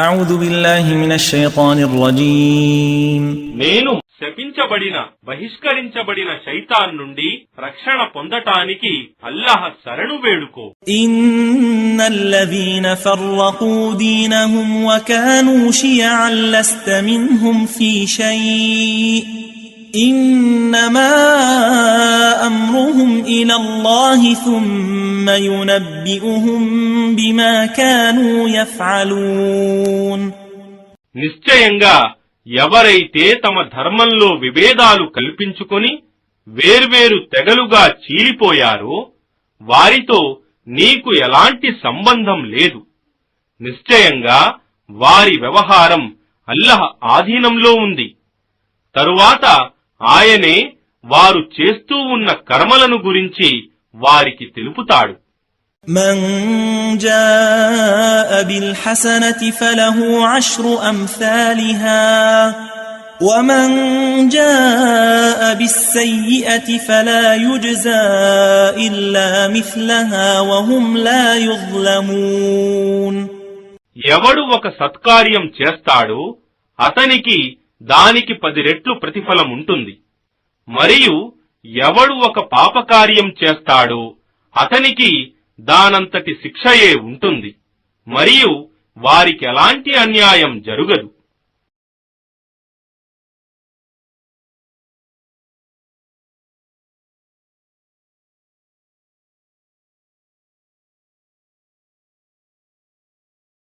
أعوذ بالله من الشيطان الرجيم నేను శపించబడిన బహిష్కరించబడిన శైతాన్ నుండి రక్షణ పొందటానికి అల్లాహ్ శరణు వేడుకో. إن الذين فرقوا دينهم وكانوا شيعا لست منهم في شيء إنما أمرهم إلى الله ثم ينبئهم بما كانوا يفعلون. నిశ్చయంగా ఎవరైతే తమ ధర్మంలో విభేదాలు కల్పించుకొని వేర్వేరు తెగలుగా చీలిపోయారో వారితో నీకు ఎలాంటి సంబంధం లేదు. నిశ్చయంగా వారి వ్యవహారం అల్లాహ్ ఆధీనంలో ఉంది. తరువాత ఆయనే వారు చేస్తూ ఉన్న కర్మలను గురించి వారికి తెలుపుతాడు. من جاء بالحسنة فله 10 أمثالها ومن جاء بالسيئة فلا يجزى إلا مثلها وهم لا يظلمون. ఎవడు ఒక సత్కార్యం చేస్తాడో అతనికి దానికి 10 రెట్లు ప్రతిఫలం ఉంటుంది. మరియు ఎవడు ఒక పాపకార్యం చేస్తాడో అతనికి దానంతటి శిక్షయే ఉంటుంది. మరియు వారికి ఎలాంటి అన్యాయం జరుగదు.